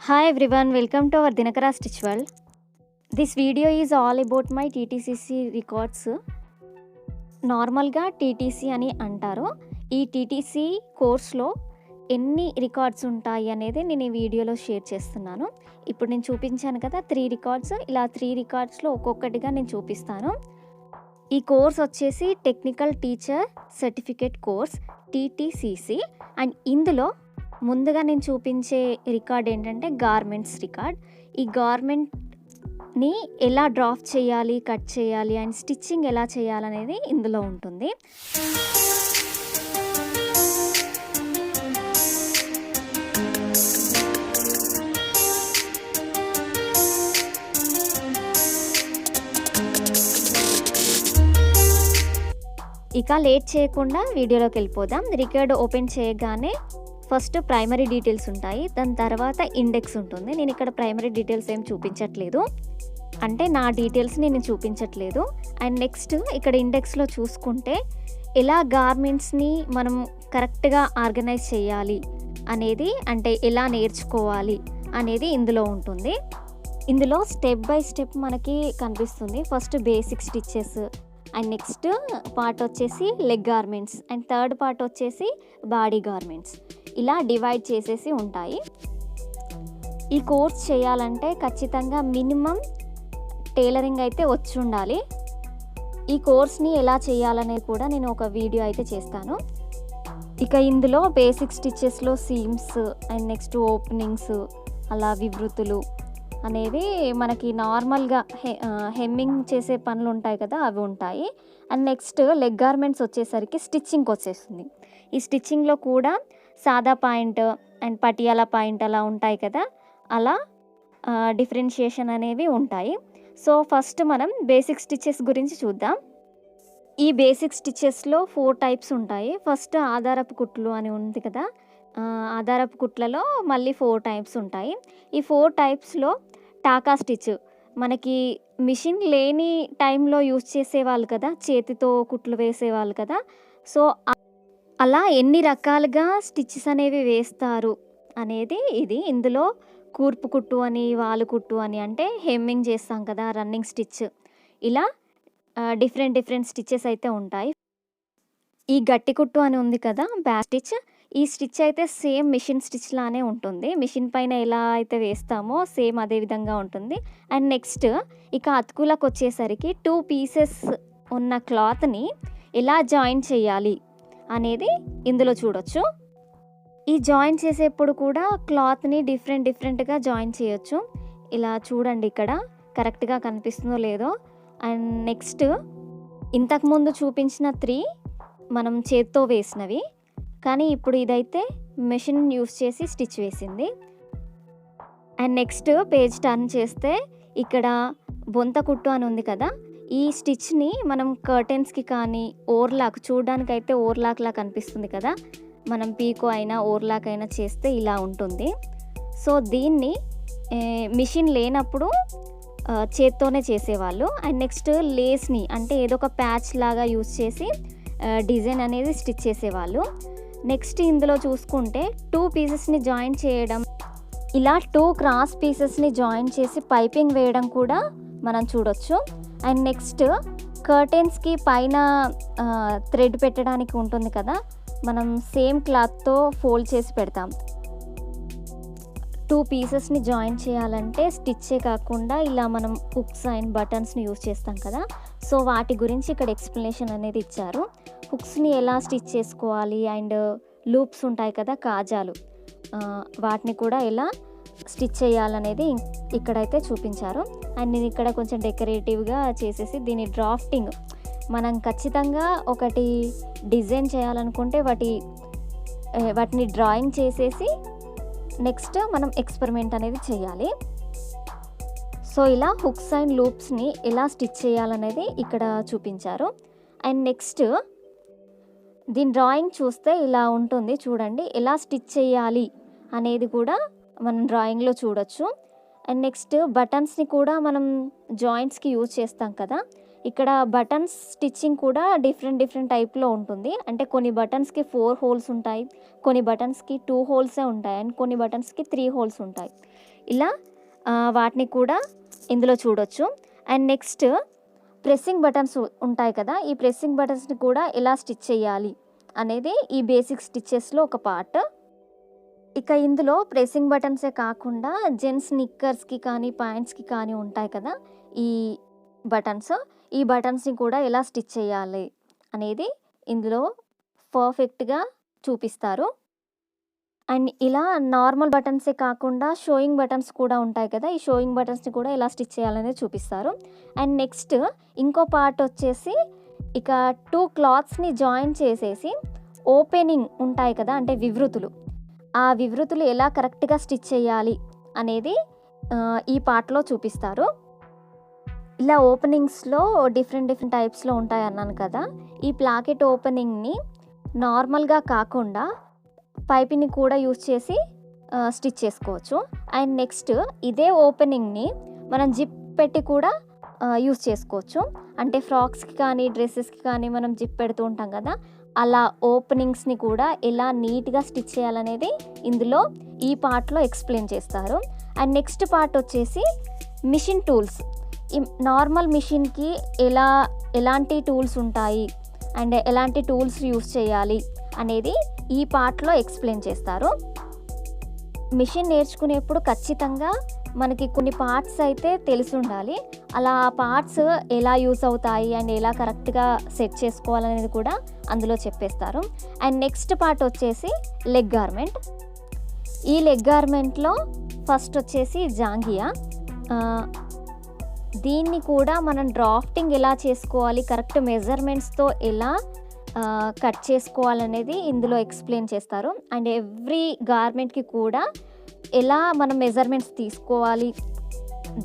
Hi everyone, welcome to our Dinakara Stitch World. This video is all about my TTCC records. నార్మల్గా TTC అని అంటారు. ఈ TTC కోర్స్లో ఎన్ని రికార్డ్స్ ఉంటాయి అనేది నేను ఈ వీడియోలో షేర్ చేస్తున్నాను. ఇప్పుడు నేను చూపించాను కదా 3 రికార్డ్స్, ఇలా 3 రికార్డ్స్లో ఒక్కొక్కటిగా నేను చూపిస్తాను. ఈ కోర్స్ వచ్చేసి technical teacher certificate course TTCC. And ఇందులో ముందుగా నేను చూపించే రికార్డ్ ఏంటంటే గార్మెంట్స్ రికార్డ్. ఈ గార్మెంట్ని ఎలా డ్రాఫ్ట్ చేయాలి, కట్ చేయాలి అండ్ స్టిచ్చింగ్ ఎలా చేయాలనేది ఇందులో ఉంటుంది. ఇక లేట్ చేయకుండా వీడియోలోకి వెళ్ళిపోదాం. రికార్డ్ ఓపెన్ చేయగానే ఫస్ట్ ప్రైమరీ డీటెయిల్స్ ఉంటాయి, దాని తర్వాత ఇండెక్స్ ఉంటుంది. నేను ఇక్కడ ప్రైమరీ డీటెయిల్స్ ఏం చూపించట్లేదు, అంటే నా డీటెయిల్స్ నేను చూపించట్లేదు. అండ్ నెక్స్ట్ ఇక్కడ ఇండెక్స్లో చూసుకుంటే ఎలా గార్మెంట్స్ని మనం కరెక్ట్గా ఆర్గనైజ్ చేయాలి అనేది, అంటే ఎలా నేర్చుకోవాలి అనేది ఇందులో ఉంటుంది. ఇందులో స్టెప్ బై స్టెప్ మనకి కనిపిస్తుంది. First basic stitches, and next part వచ్చేసి leg garments, and third part వచ్చేసి బాడీ గార్మెంట్స్. ఇలా డివైడ్ చేసేసి ఉంటాయి. ఈ కోర్స్ చేయాలంటే ఖచ్చితంగా మినిమం టైలరింగ్ అయితే వచ్చి ఉండాలి. ఈ కోర్స్ని ఎలా చేయాలనేది కూడా నేను ఒక వీడియో అయితే చేస్తాను. ఇక ఇందులో బేసిక్ స్టిచ్చెస్లో సీమ్స్ అండ్ నెక్స్ట్ ఓపెనింగ్స్, అలా వివృతులు అనేవి మనకి నార్మల్గా హెమ్మింగ్ చేసే పనులు ఉంటాయి కదా, అవి ఉంటాయి. అండ్ నెక్స్ట్ లెగ్ గార్మెంట్స్ వచ్చేసరికి స్టిచ్చింగ్కి వచ్చేస్తుంది. ఈ స్టిచ్చింగ్లో కూడా సాదా పాయింట్ అండ్ పటియాలా పాయింట్ అలా ఉంటాయి కదా, అలా డిఫరెన్షియేషన్ అనేవి ఉంటాయి. సో ఫస్ట్ మనం బేసిక్ స్టిచ్చెస్ గురించి చూద్దాం. ఈ బేసిక్ స్టిచ్చెస్లో 4 టైప్స్ ఉంటాయి. ఫస్ట్ ఆధారపు కుట్లు అని ఉంది కదా, ఆధారపు కుట్లలో మళ్ళీ 4 టైప్స్ ఉంటాయి. ఈ 4 టైప్స్లో టాకా స్టిచ్ మనకి మిషన్ లేని టైంలో యూజ్ చేసేవాళ్ళు కదా, చేతితో కుట్లు వేసేవాళ్ళు కదా. సో అలా ఎన్ని రకాలుగా స్టిచ్చెస్ అనేవి వేస్తారు అనేది ఇది. ఇందులో కూర్పు కుట్టు అని, వాలు కుట్టు అని, అంటే హెమ్మింగ్ చేస్తాం కదా, రన్నింగ్ స్టిచ్, ఇలా డిఫరెంట్ స్టిచ్చెస్ అయితే ఉంటాయి. ఈ గట్టి కుట్టు అని ఉంది కదా, బ్యాక్ స్టిచ్, ఈ స్టిచ్ అయితే సేమ్ మిషన్ స్టిచ్ లానే ఉంటుంది. మిషన్ పైన ఎలా అయితే వేస్తామో సేమ్ అదే విధంగా ఉంటుంది. అండ్ నెక్స్ట్ ఇక అతుకులకు వచ్చేసరికి 2 పీసెస్ ఉన్న క్లాత్ని ఎలా జాయిన్ చేయాలి అనేది ఇందులో చూడొచ్చు. ఈ జాయిన్ చేసేప్పుడు కూడా క్లాత్ని డిఫరెంట్గా జాయిన్ చేయొచ్చు. ఇలా చూడండి, ఇక్కడ కరెక్ట్గా కనిపిస్తుందో లేదో. అండ్ నెక్స్ట్ ఇంతకుముందు చూపించిన 3 మనం చేత్తో వేసినవి, కానీ ఇప్పుడు ఇదైతే మెషిన్ యూస్ చేసి స్టిచ్ వేసింది. అండ్ నెక్స్ట్ పేజ్ టర్న్ చేస్తే ఇక్కడ బొంత కుట్టు అని ఉంది కదా, ఈ స్టిచ్ని మనం కర్టెన్స్కి కానీ ఓవర్లాక్, చూడడానికైతే ఓవర్లాక్లా కనిపిస్తుంది కదా, మనం పీకో అయినా ఓవర్లాక్ అయినా చేస్తే ఇలా ఉంటుంది. సో దీన్ని మిషన్ లేనప్పుడు చేత్తోనే చేసేవాళ్ళు. అండ్ నెక్స్ట్ లేస్ని, అంటే ఏదో ఒక ప్యాచ్ లాగా యూస్ చేసి డిజైన్ అనేది స్టిచ్ చేసేవాళ్ళు. నెక్స్ట్ ఇందులో చూసుకుంటే 2 పీసెస్ని జాయిన్ చేయడం, ఇలా 2 క్రాస్ పీసెస్ని జాయిన్ చేసి పైపింగ్ వేయడం కూడా మనం చూడొచ్చు. అండ్ నెక్స్ట్ కర్టెన్స్కి పైన థ్రెడ్ పెట్టడానికి ఉంటుంది కదా, మనం సేమ్ క్లాత్తో ఫోల్డ్ చేసి పెడతాం. 2 పీసెస్ని జాయిన్ చేయాలంటే స్టిచ్చే కాకుండా ఇలా మనం హుక్స్ అండ్ బటన్స్ని యూజ్ చేస్తాం కదా, సో వాటి గురించి ఇక్కడ ఎక్స్ప్లెనేషన్ అనేది ఇచ్చారు. హుక్స్ని ఎలా స్టిచ్ చేసుకోవాలి అండ్ లూప్స్ ఉంటాయి కదా, కాజాలు, వాటిని కూడా ఎలా స్టిచ్ చేయాలనేది ఇక్కడైతే చూపించారు. అండ్ నేను ఇక్కడ కొంచెం డెకరేటివ్గా చేసేసి దీని డ్రాఫ్టింగ్, మనం ఖచ్చితంగా ఒకటి డిజైన్ చేయాలనుకుంటే వాటిని డ్రాయింగ్ చేసేసి నెక్స్ట్ మనం ఎక్స్పెరిమెంట్ అనేది చేయాలి. సో ఇలా హుక్స్ అండ్ లూప్స్ని ఎలా స్టిచ్ చేయాలనేది ఇక్కడ చూపించారు. అండ్ నెక్స్ట్ దీని డ్రాయింగ్ చూస్తే ఇలా ఉంటుంది, చూడండి ఎలా స్టిచ్ చేయాలి అనేది కూడా మనం డ్రాయింగ్లో చూడొచ్చు. అండ్ నెక్స్ట్ బటన్స్ని కూడా మనం జాయింట్స్కి యూజ్ చేస్తాం కదా, ఇక్కడ బటన్స్ స్టిచ్చింగ్ కూడా డిఫరెంట్ టైప్‌లో ఉంటుంది. అంటే కొన్ని బటన్స్‌కి 4 హోల్స్ ఉంటాయి. కొన్ని బటన్స్‌కి 2 హోల్సే ఉంటాయి. అండ్ కొన్ని బటన్స్‌కి 3 హోల్స్ ఉంటాయి. ఇలా వాటిని కూడా ఇందులో చూడొచ్చు. అండ్ నెక్స్ట్ ప్రెస్సింగ్ బటన్స్ ఉంటాయి కదా! ఈ ప్రెస్సింగ్ బటన్స్‌ని కూడా ఎలా స్టిచ్ చేయాలి అనేది ఈ బేసిక్ స్టిచెస్‌లో ఒక పార్ట్. ఇక ఇందులో ప్రెస్సింగ్ బటన్సే కాకుండా జెంట్స్ నిక్కర్స్‌కి కానీ, ప్యాంట్స్‌కి కానీ ఉంటాయి కదా! ఈ బటన్స్. ఈ బటన్స్‌ని కూడా ఎలా స్టిచ్ చేయాలి అనేది ఇందులో పర్ఫెక్ట్‌గా చూపిస్తారు. అండ్ ఇలా నార్మల్ బటన్సే కాకుండా షోయింగ్ బటన్స్ కూడా ఉంటాయి కదా! ఈ షోయింగ్ బటన్స్‌ని కూడా ఎలా స్టిచ్ చేయాలనేది చూపిస్తారు. అండ్ నెక్స్ట్ ఇంకో పార్ట్ వచ్చేసి ఇక 2 క్లాత్స్‌ని జాయిన్ చేసేసి ఓపెనింగ్ ఉంటాయి కదా! అంటే వివృతులు. ఆ వివృతులు ఎలా కరెక్ట్‌గా స్టిచ్ చేయాలి అనేది ఈ పార్ట్‌లో చూపిస్తారు. ఇలా ఓపెనింగ్స్‌లో డిఫరెంట్ టైప్స్‌లో ఉంటాయన్నాను కదా! ఈ ప్లాకెట్ ఓపెనింగ్‌ని నార్మల్‌గా కాకుండా పైపింగ్‌ని కూడా యూజ్ చేసి స్టిచ్ చేసుకోవచ్చు. అండ్ నెక్స్ట్ ఇదే ఓపెనింగ్‌ని మనం జిప్ పెట్టి కూడా యూజ్ చేసుకోవచ్చు. అంటే ఫ్రాక్స్‌కి కానీ, డ్రెసెస్‌కి కానీ మనం జిప్ పెడుతూ ఉంటాం కదా! అలా ఓపెనింగ్స్‌ని కూడా ఎలా నీట్‌గా స్టిచ్ చేయాలనేది ఇందులో ఈ పార్ట్‌లో ఎక్స్‌ప్లెయిన్ చేస్తారు. అండ్ నెక్స్ట్ పార్ట్ వచ్చేసి మిషన్ టూల్స్. ఈ నార్మల్ మిషన్‌కి ఎలాంటి టూల్స్ ఉంటాయి అండ్ ఎలాంటి టూల్స్ యూజ్ చేయాలి అనేది ఈ పార్ట్‌లో ఎక్స్‌ప్లెయిన్ చేస్తారు. మిషన్ నేర్చుకునేప్పుడు ఖచ్చితంగా మనకి కొన్ని పార్ట్స్ అయితే తెలిసుండాలి. అలా ఆ పార్ట్స్ ఎలా యూజ్ అవుతాయి అండ్ ఎలా కరెక్ట్‌గా సెట్ చేసుకోవాలనేది కూడా అందులో చెప్పేస్తారు. అండ్ నెక్స్ట్ పార్ట్ వచ్చేసి లెగ్ గార్మెంట్. ఈ లెగ్ గార్మెంట్‌లో ఫస్ట్ వచ్చేసి జాంఘియా. దీన్ని కూడా మనం డ్రాఫ్టింగ్ ఎలా చేసుకోవాలి, కరెక్ట్ మెజర్మెంట్స్‌తో ఎలా కట్ చేసుకోవాలనేది ఇందులో ఎక్స్‌ప్లెయిన్ చేస్తారు. అండ్ ఎవ్రీ గార్మెంట్‌కి కూడా ఎలా మనం మెజర్మెంట్స్ తీసుకోవాలి,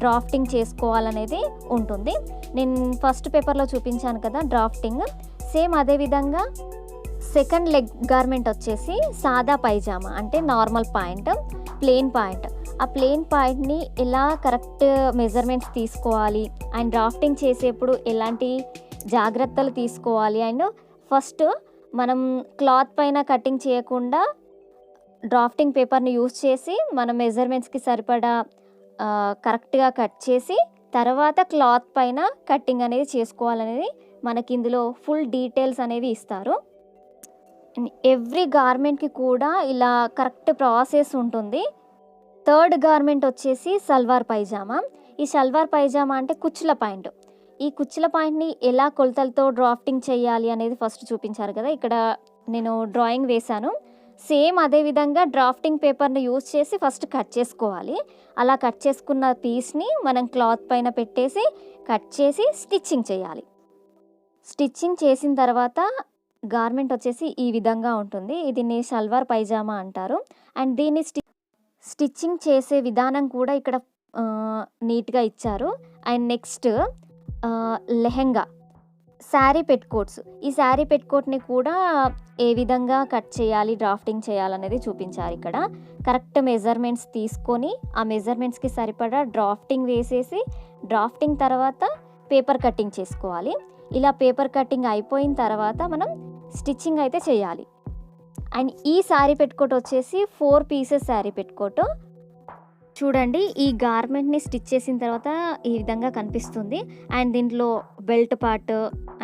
డ్రాఫ్టింగ్ చేసుకోవాలనేది ఉంటుంది. నేను ఫస్ట్ పేపర్‌లో చూపించాను కదా డ్రాఫ్టింగ్. సేమ్ అదే విధంగా సెకండ్ లెగ్ గార్మెంట్ వచ్చేసి సాదా పైజామా అంటే నార్మల్ పాయింట్, ప్లెయిన్ పాయింట్. ఆ ప్లెయిన్ పాయింట్‌ని ఎలా కరెక్ట్ మెజర్మెంట్స్ తీసుకోవాలి అండ్ డ్రాఫ్టింగ్ చేసేప్పుడు ఎలాంటి జాగ్రత్తలు తీసుకోవాలి అండ్ ఫస్ట్ మనం క్లాత్ పైన కటింగ్ చేయకుండా డ్రాఫ్టింగ్ పేపర్‌ని యూజ్ చేసి మన మెజర్మెంట్స్‌కి సరిపడా కరెక్ట్‌గా కట్ చేసి తర్వాత క్లాత్ పైన కటింగ్ అనేది చేసుకోవాలనేది మనకి ఇందులో ఫుల్ డీటెయిల్స్ అనేవి ఇస్తారు. ఎవ్రీ గార్మెంట్‌కి కూడా ఇలా కరెక్ట్ ప్రాసెస్ ఉంటుంది. థర్డ్ గార్మెంట్ వచ్చేసి సల్వార్ పైజామా. ఈ సల్వార్ పైజామా అంటే కుచ్చుల పాయింట్. ఈ కుచ్చుల పాయింట్‌ని ఎలా కొలతలతో డ్రాఫ్టింగ్ చేయాలి అనేది ఫస్ట్ చూపించారు కదా! ఇక్కడ నేను డ్రాయింగ్ వేశాను. సేమ్ అదే విధంగా డ్రాఫ్టింగ్ పేపర్‌ని యూజ్ చేసి ఫస్ట్ కట్ చేసుకోవాలి. అలా కట్ చేసుకున్న పీస్‌ని మనం క్లాత్ పైన పెట్టేసి కట్ చేసి స్టిచ్చింగ్ చేయాలి. స్టిచ్చింగ్ చేసిన తర్వాత గార్మెంట్ వచ్చేసి ఈ విధంగా ఉంటుంది. దీన్ని సల్వార్ పైజామా అంటారు. అండ్ దీన్ని స్టిచ్చింగ్ చేసే విధానం కూడా ఇక్కడ నీట్‌గా ఇచ్చారు. And next lehenga, sari petticoats. ఈ శారీ పెట్‌కోట్‌ని కూడా ఏ విధంగా కట్ చేయాలి, డ్రాఫ్టింగ్ చేయాలనేది చూపించారు ఇక్కడ. కరెక్ట్ మెజర్మెంట్స్ తీసుకొని ఆ మెజర్మెంట్స్‌కి సరిపడా డ్రాఫ్టింగ్ వేసేసి డ్రాఫ్టింగ్ తర్వాత పేపర్ కటింగ్ చేసుకోవాలి. ఇలా పేపర్ కటింగ్ అయిపోయిన తర్వాత మనం స్టిచ్చింగ్ అయితే చేయాలి. అండ్ ఈ శారీ పెట్‌కోట్ వచ్చేసి 4 పీసెస్ శారీ పెట్‌కోట్. చూడండి ఈ గార్మెంట్‌ని స్టిచ్ చేసిన తర్వాత ఈ విధంగా కనిపిస్తుంది. అండ్ దీంట్లో బెల్ట్ పార్ట్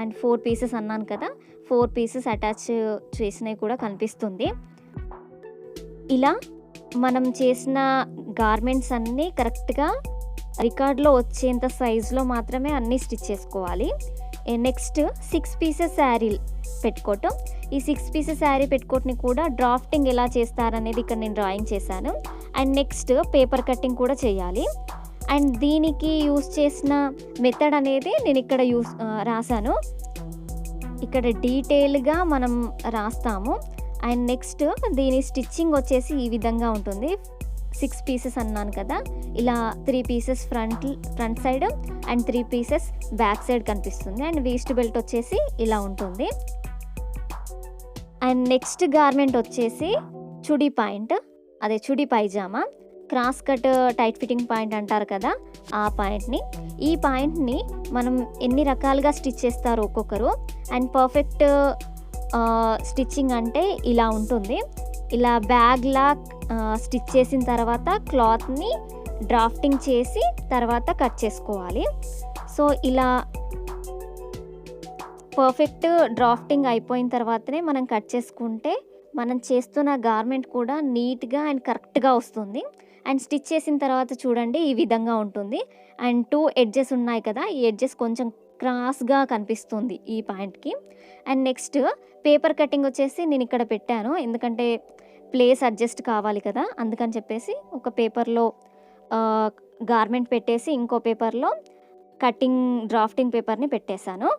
అండ్ 4 పీసెస్ అన్నాను కదా! 4 పీసెస్ అటాచ్ చేసినవి కూడా కనిపిస్తుంది. ఇలా మనం చేసిన గార్మెంట్స్ అన్నీ కరెక్ట్‌గా రికార్డ్‌లో వచ్చేంత సైజులో మాత్రమే అన్నీ స్టిచ్ చేసుకోవాలి. Next 6 pieces sari petticoat. ఈ 6 పీసెస్ శారీ పెట్‌కోట్‌ని కూడా డ్రాఫ్టింగ్ ఎలా చేస్తారనేది ఇక్కడ నేను డ్రాయింగ్ చేశాను. అండ్ నెక్స్ట్ పేపర్ కటింగ్ కూడా చేయాలి. అండ్ దీనికి యూజ్ చేసిన మెథడ్ అనేది నేను ఇక్కడ రాశాను. ఇక్కడ డీటెయిల్‌గా మనం రాస్తాము. అండ్ నెక్స్ట్ దీని స్టిచ్చింగ్ వచ్చేసి ఈ విధంగా ఉంటుంది. 6 పీసెస్ అన్నాను కదా! ఇలా 3 pieces front side and 3 pieces back side కనిపిస్తుంది. అండ్ వేస్ట్ బెల్ట్ వచ్చేసి ఇలా ఉంటుంది. అండ్ నెక్స్ట్ గార్మెంట్ వచ్చేసి చుడీ పాయింట్, అదే chudi pyjama. Cross cut tight fitting point అంటారు కదా, ఆ పాయింట్ని. ఈ పాయింట్ని మనం ఎన్ని రకాలుగా స్టిచ్ చేస్తారు ఒక్కొక్కరు. అండ్ పర్ఫెక్ట్ స్టిచ్చింగ్ అంటే ఇలా ఉంటుంది. ఇలా బ్యాగ్లా స్టిచ్ చేసిన తర్వాత క్లాత్ని డ్రాఫ్టింగ్ చేసి తర్వాత కట్ చేసుకోవాలి. సో ఇలా పర్ఫెక్ట్ డ్రాఫ్టింగ్ అయిపోయిన తర్వాతనే మనం కట్ చేసుకుంటే మనం చేస్తున్న గార్మెంట్ కూడా నీట్గా అండ్ కరెక్ట్గా వస్తుంది. అండ్ స్టిచ్ చేసిన తర్వాత చూడండి ఈ విధంగా ఉంటుంది. అండ్ 2 ఎడ్జెస్ ఉన్నాయి కదా, ఈ ఎడ్జెస్ కొంచెం క్రాస్గా కనిపిస్తుంది ఈ పాయింట్కి. అండ్ నెక్స్ట్ పేపర్ కటింగ్ వచ్చేసి నేను ఇక్కడ పెట్టాను, ఎందుకంటే ప్లేస్ అడ్జస్ట్ కావాలి కదా, అందుకని చెప్పేసి ఒక పేపర్లో గార్మెంట్ పెట్టేసి ఇంకో పేపర్లో కటింగ్ డ్రాఫ్టింగ్ పేపర్ని పెట్టేశాను.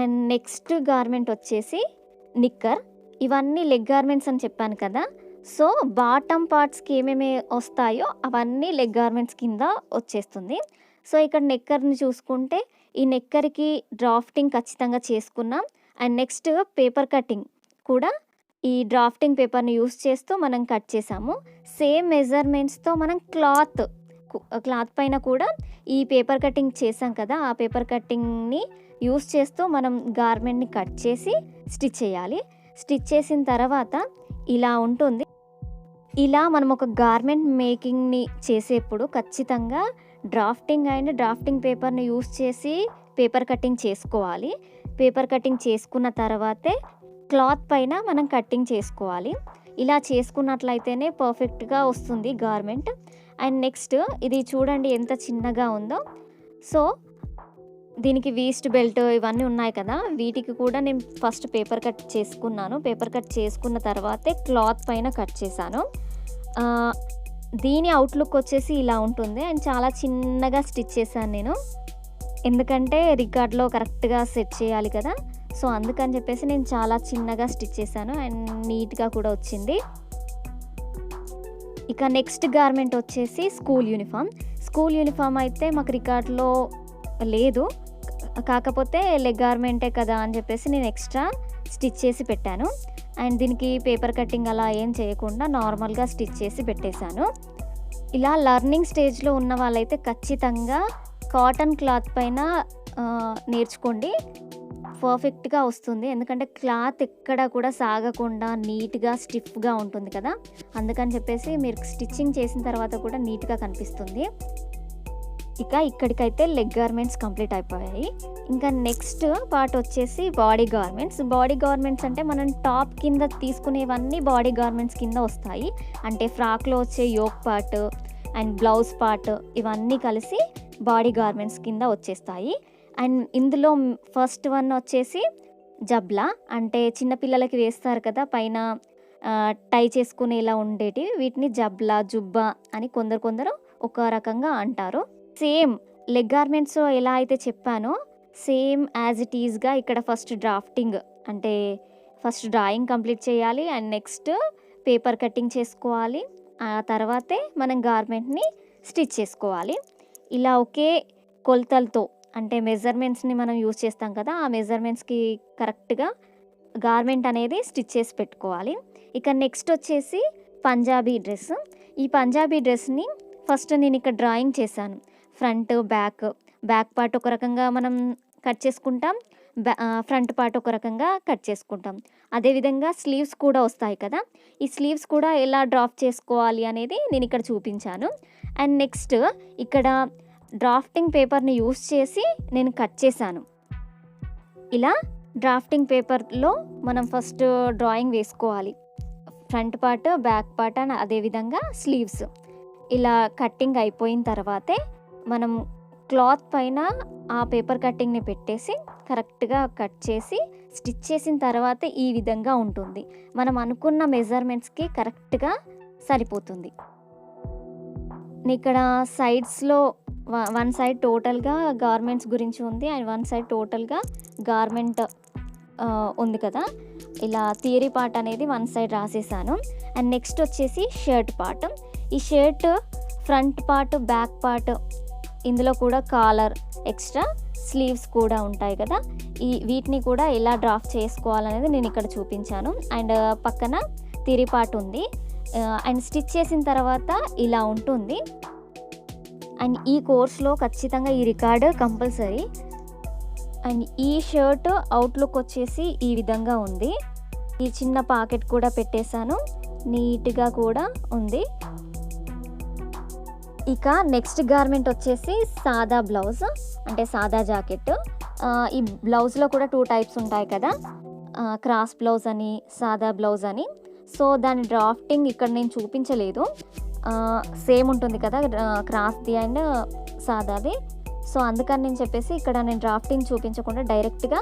అండ్ నెక్స్ట్ గార్మెంట్ వచ్చేసి నిక్కర్. ఇవన్నీ లెగ్ గార్మెంట్స్ అని చెప్పాను కదా, సో బాటమ్ పార్ట్స్కి ఏమేమి వస్తాయో అవన్నీ లెగ్ గార్మెంట్స్ కింద వచ్చేస్తుంది. సో ఇక్కడ నెక్కర్ని చూసుకుంటే ఈ నెక్కర్కి డ్రాఫ్టింగ్ ఖచ్చితంగా చేసుకున్నాం. అండ్ నెక్స్ట్ పేపర్ కటింగ్ కూడా ఈ డ్రాఫ్టింగ్ పేపర్ని యూస్ చేస్తూ మనం కట్ చేసాము. సేమ్ మెజర్మెంట్స్తో మనం క్లాత్ పైన కూడా ఈ పేపర్ కటింగ్ చేసాం కదా, ఆ పేపర్ కటింగ్ని యూస్ చేస్తూ మనం గార్మెంట్ని కట్ చేసి స్టిచ్ చేయాలి. స్టిచ్ చేసిన తర్వాత ఇలా ఉంటుంది. ఇలా మనం ఒక గార్మెంట్ మేకింగ్ని చేసేప్పుడు ఖచ్చితంగా డ్రాఫ్టింగ్ పేపర్ని యూస్ చేసి పేపర్ కటింగ్ చేసుకోవాలి. పేపర్ కటింగ్ చేసుకున్న తర్వాతే క్లాత్ పైన మనం కటింగ్ చేసుకోవాలి. ఇలా చేసుకున్నట్లయితేనే పర్ఫెక్ట్గా వస్తుంది గార్మెంట్. అండ్ నెక్స్ట్ ఇది చూడండి ఎంత చిన్నగా ఉందో. సో దీనికి వీస్ట్ బెల్ట్ ఇవన్నీ ఉన్నాయి కదా, వీటికి కూడా నేను ఫస్ట్ పేపర్ కట్ చేసుకున్నాను. పేపర్ కట్ చేసుకున్న తర్వాతే క్లాత్ పైన కట్ చేశాను. దీని అవుట్లుక్ వచ్చేసి ఇలా ఉంటుంది. అండ్ చాలా చిన్నగా స్టిచ్ చేశాను నేను, ఎందుకంటే రికార్డ్లో కరెక్ట్గా సెట్ చేయాలి కదా, సో అందుకని చెప్పేసి నేను చాలా చిన్నగా స్టిచ్ చేశాను. అండ్ నీట్గా కూడా వచ్చింది. ఇక నెక్స్ట్ గార్మెంట్ వచ్చేసి స్కూల్ యూనిఫామ్ అయితే మాకు రికార్డ్లో లేదు, కాకపోతే లెగ్ గార్మెంటే కదా అని చెప్పేసి నేను ఎక్స్ట్రా స్టిచ్ చేసి పెట్టాను. అండ్ దీనికి పేపర్ కటింగ్ అలా ఏం చేయకుండా నార్మల్గా స్టిచ్ చేసి పెట్టేశాను. ఇలా లర్నింగ్ స్టేజ్లో ఉన్న వాళ్ళైతే ఖచ్చితంగా కాటన్ క్లాత్ పైన నేర్చుకోండి, పర్ఫెక్ట్గా వస్తుంది. ఎందుకంటే క్లాత్ ఎక్కడ కూడా సాగకుండా నీట్గా స్టిఫ్గా ఉంటుంది కదా, అందుకని చెప్పేసి మీరు స్టిచ్చింగ్ చేసిన తర్వాత కూడా నీట్గా కనిపిస్తుంది. ఇక ఇక్కడికైతే లెగ్ గార్మెంట్స్ కంప్లీట్ అయిపోయాయి. ఇంకా నెక్స్ట్ పార్ట్ వచ్చేసి బాడీ గార్మెంట్స్ అంటే మనం టాప్ కింద తీసుకునేవన్నీ బాడీ గార్మెంట్స్ కింద వస్తాయి. అంటే ఫ్రాక్లో వచ్చే yoke part and blouse part ఇవన్నీ కలిసి బాడీ గార్మెంట్స్ కింద వచ్చేస్తాయి. అండ్ ఇందులో ఫస్ట్ వన్ వచ్చేసి జబ్లా, అంటే చిన్నపిల్లలకి వేస్తారు కదా పైన టై చేసుకునేలా ఉండేటివి, వీటిని జబ్లా జుబ్బా అని కొందరు ఒక రకంగా అంటారు. సేమ్ లెగ్ గార్మెంట్స్ ఎలా అయితే చెప్పానో సేమ్ యాజ్ ఇట్ ఈజ్గా ఇక్కడ ఫస్ట్ డ్రాఫ్టింగ్ అంటే ఫస్ట్ డ్రాయింగ్ కంప్లీట్ చేయాలి. అండ్ నెక్స్ట్ పేపర్ కటింగ్ చేసుకోవాలి, ఆ తర్వాతే మనం గార్మెంట్ని స్టిచ్ చేసుకోవాలి. ఇలా ఒకే కొలతలతో అంటే మెజర్మెంట్స్ని మనం యూజ్ చేస్తాం కదా, ఆ మెజర్మెంట్స్కి కరెక్ట్గా గార్మెంట్ అనేది స్టిచ్ చేసి పెట్టుకోవాలి. ఇక నెక్స్ట్ వచ్చేసి పంజాబీ డ్రెస్. ఈ పంజాబీ డ్రెస్ని ఫస్ట్ నేను ఇక్కడ డ్రాయింగ్ చేశాను. ఫ్రంట్ బ్యాక్ పార్ట్ ఒక రకంగా మనం కట్ చేసుకుంటాం, ఫ్రంట్ పార్ట్ ఒక రకంగా కట్ చేసుకుంటాం. అదేవిధంగా స్లీవ్స్ కూడా వస్తాయి కదా, ఈ స్లీవ్స్ కూడా ఎలా డ్రాఫ్ట్ చేసుకోవాలి అనేది నేను ఇక్కడ చూపించాను. అండ్ నెక్స్ట్ ఇక్కడ డ్రాఫ్టింగ్ పేపర్ని యూస్ చేసి నేను కట్ చేశాను. ఇలా డ్రాఫ్టింగ్ పేపర్లో మనం ఫస్ట్ డ్రాయింగ్ వేసుకోవాలి, front part back part and అదేవిధంగా స్లీవ్స్. ఇలా కట్టింగ్ అయిపోయిన తర్వాతే మనం క్లాత్ పైన ఆ పేపర్ కటింగ్ని పెట్టేసి కరెక్ట్గా కట్ చేసి స్టిచ్ చేసిన తర్వాత ఈ విధంగా ఉంటుంది. మనం అనుకున్న మెజర్మెంట్స్కి కరెక్ట్గా సరిపోతుంది. ఇక్కడ సైడ్స్లో వన్ సైడ్ టోటల్గా గార్మెంట్స్ గురించి ఉంది అండ్ వన్ సైడ్ టోటల్గా గార్మెంట్ ఉంది కదా, ఇలా థియరీ పార్ట్ అనేది వన్ సైడ్ రాసేసాను. అండ్ నెక్స్ట్ వచ్చేసి షర్ట్ పార్ట్. ఈ shirt front part back part ఇందులో కూడా కాలర్ ఎక్స్ట్రా స్లీవ్స్ కూడా ఉంటాయి కదా, వీటిని కూడా ఎలా డ్రాఫ్ట్ చేసుకోవాలనేది నేను ఇక్కడ చూపించాను. అండ్ పక్కన తిరిపాటు ఉంది. అండ్ స్టిచ్ చేసిన తర్వాత ఇలా ఉంటుంది. అండ్ ఈ కోర్స్లో ఖచ్చితంగా ఈ రికార్డ్ కంపల్సరీ. అండ్ ఈ షర్ట్ అవుట్లుక్ వచ్చేసి ఈ విధంగా ఉంది. ఈ చిన్న పాకెట్ కూడా పెట్టేశాను, నీట్గా కూడా ఉంది. ఇక నెక్స్ట్ గార్మెంట్ వచ్చేసి సాదా బ్లౌజ్, అంటే సాదా జాకెట్. ఈ బ్లౌజ్లో కూడా 2 టైప్స్ ఉంటాయి కదా, క్రాస్ బ్లౌజ్ అని, సాదా బ్లౌజ్ అని. సో దాని డ్రాఫ్టింగ్ ఇక్కడ నేను చూపించలేదు, సేమ్ ఉంటుంది కదా క్రాస్ది అండ్ సాదాది. సో అందుకని నేను చెప్పేసి ఇక్కడ నేను డ్రాఫ్టింగ్ చూపించకుండా డైరెక్ట్గా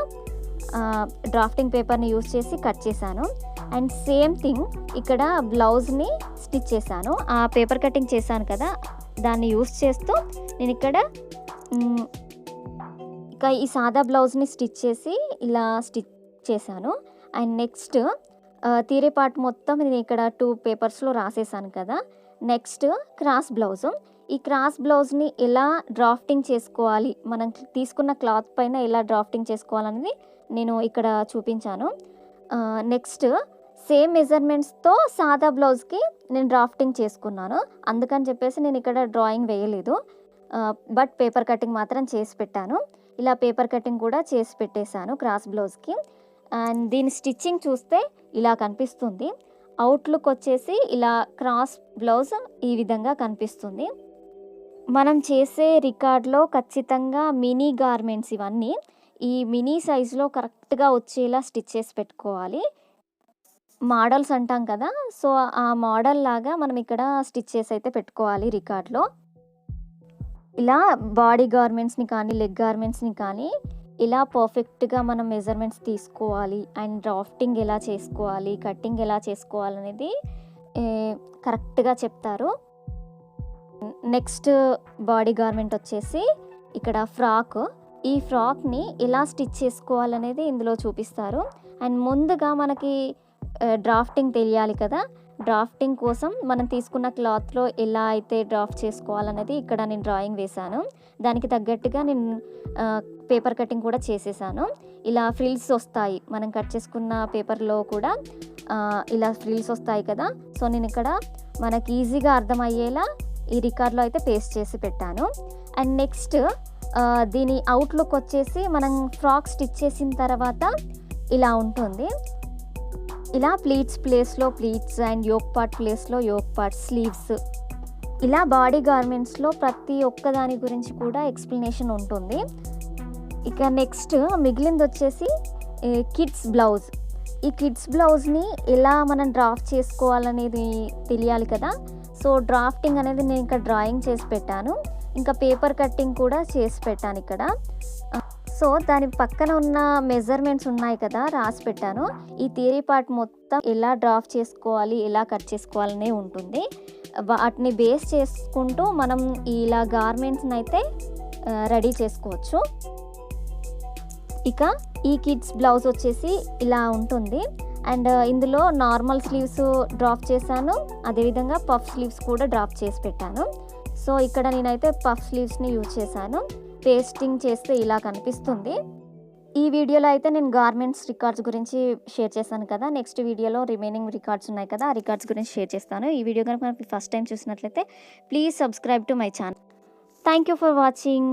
డ్రాఫ్టింగ్ పేపర్ని యూస్ చేసి కట్ చేశాను. అండ్ సేమ్ థింగ్ ఇక్కడ బ్లౌజ్ని స్టిచ్ చేశాను. ఆ పేపర్ కటింగ్ చేశాను కదా, దాన్ని యూస్ చేస్తూ నేను ఇక్కడ ఇక ఈ సాదా బ్లౌజ్ని స్టిచ్ చేసి ఇలా స్టిచ్ చేశాను. అండ్ నెక్స్ట్ తీరే పార్ట్ మొత్తం నేను ఇక్కడ 2 పేపర్స్లో రాసేసాను కదా. Next cross blouse. ఈ క్రాస్ బ్లౌజ్ని ఎలా డ్రాఫ్టింగ్ చేసుకోవాలి, మనం తీసుకున్న క్లాత్ పైన ఎలా డ్రాఫ్టింగ్ చేసుకోవాలనేది నేను ఇక్కడ చూపించాను. నెక్స్ట్ సేమ్ మెజర్మెంట్స్తో సాదా బ్లౌజ్కి నేను డ్రాఫ్టింగ్ చేసుకున్నాను. అందుకని చెప్పేసి నేను ఇక్కడ డ్రాయింగ్ వేయలేదు, బట్ పేపర్ కటింగ్ మాత్రం చేసి పెట్టాను. ఇలా పేపర్ కటింగ్ కూడా చేసి పెట్టేశాను క్రాస్ బ్లౌజ్కి. అండ్ దీని స్టిచ్చింగ్ చూస్తే ఇలా కనిపిస్తుంది. అవుట్లుక్ వచ్చేసి ఇలా క్రాస్ బ్లౌజ్ ఈ విధంగా కనిపిస్తుంది. మనం చేసే రికార్డ్లో ఖచ్చితంగా మినీ గార్మెంట్స్ ఇవన్నీ ఈ మినీ సైజులో కరెక్ట్గా వచ్చేలా స్టిచ్ చేసి పెట్టుకోవాలి. మోడల్స్ అంటాం కదా, సో ఆ మోడల్ లాగా మనం ఇక్కడ స్టిచ్ చేసి అయితే పెట్టుకోవాలి రికార్డ్లో. ఇలా బాడీ గార్మెంట్స్ని కానీ లెగ్ గార్మెంట్స్ని కానీ ఇలా పర్ఫెక్ట్గా మనం మెజర్మెంట్స్ తీసుకోవాలి. అండ్ డ్రాఫ్టింగ్ ఎలా చేసుకోవాలి, కటింగ్ ఎలా చేసుకోవాలనేది కరెక్ట్గా చెప్తారు. నెక్స్ట్ బాడీ గార్మెంట్ వచ్చేసి ఇక్కడ ఫ్రాక్. ఈ ఫ్రాక్ని ఎలా స్టిచ్ చేసుకోవాలనేది ఇందులో చూపిస్తారు. అండ్ ముందుగా మనకి డ్రాఫ్టింగ్ తెలియాలి కదా, డ్రాఫ్టింగ్ కోసం మనం తీసుకున్న క్లాత్లో ఎలా అయితే డ్రాఫ్ట్ చేసుకోవాలనేది ఇక్కడ నేను డ్రాయింగ్ వేశాను. దానికి తగ్గట్టుగా నేను పేపర్ కటింగ్ కూడా చేసేసాను. ఇలా ఫ్రిల్స్ వస్తాయి, మనం కట్ చేసుకున్న పేపర్లో కూడా ఇలా ఫ్రిల్స్ వస్తాయి కదా. సో నేను ఇక్కడ మనకి ఈజీగా అర్థమయ్యేలా ఈ రికార్డ్లో అయితే పేస్ట్ చేసి పెట్టాను. అండ్ నెక్స్ట్ దీని అవుట్లుక్ వచ్చేసి మనం ఫ్రాక్ స్టిచ్ చేసిన తర్వాత ఇలా ఉంటుంది. ఇలా ప్లీట్స్ ప్లేస్లో ప్లీట్స్ అండ్ యోక్ పార్ట్ ప్లేస్లో యోక్ పార్ట్, స్లీవ్స్, ఇలా బాడీ గార్మెంట్స్లో ప్రతి ఒక్క దాని గురించి కూడా ఎక్స్ప్లెనేషన్ ఉంటుంది. ఇక నెక్స్ట్ మిగిలింది వచ్చేసి కిడ్స్ బ్లౌజ్. ఈ కిడ్స్ బ్లౌజ్ని ఎలా మనం డ్రాఫ్ట్ చేసుకోవాలనేది తెలియాలి కదా. సో డ్రాఫ్టింగ్ అనేది నేను ఇక్కడ డ్రాయింగ్ చేసి పెట్టాను, ఇంకా పేపర్ కట్టింగ్ కూడా చేసి పెట్టాను ఇక్కడ. సో దాని పక్కన ఉన్న మెజర్మెంట్స్ ఉన్నాయి కదా, రాసి పెట్టాను. ఈ థియరీ పార్ట్ మొత్తం ఎలా డ్రాఫ్ట్ చేసుకోవాలి, ఎలా కట్ చేసుకోవాలనే ఉంటుంది. వాటిని బేస్ చేసుకుంటూ మనం ఇలా గార్మెంట్స్ని అయితే రెడీ చేసుకోవచ్చు. ఇక ఈ కిడ్స్ బ్లౌజ్ వచ్చేసి ఇలా ఉంటుంది. అండ్ ఇందులో నార్మల్ స్లీవ్స్ డ్రాప్ చేశాను, అదేవిధంగా పఫ్ స్లీవ్స్ కూడా డ్రాప్ చేసి పెట్టాను. సో ఇక్కడ నేనైతే పఫ్ స్లీవ్స్ని యూజ్ చేశాను. పేస్టింగ్ చేస్తే ఇలా కనిపిస్తుంది. ఈ వీడియోలో అయితే నేను గార్మెంట్స్ రికార్డ్స్ గురించి షేర్ చేశాను కదా. నెక్స్ట్ వీడియోలో రిమైనింగ్ రికార్డ్స్ ఉన్నాయి కదా, ఆ రికార్డ్స్ గురించి షేర్ చేస్తాను. ఈ వీడియో కనుక మనకి ఫస్ట్ టైం చూసినట్లయితే please subscribe to my channel. Thank you for watching.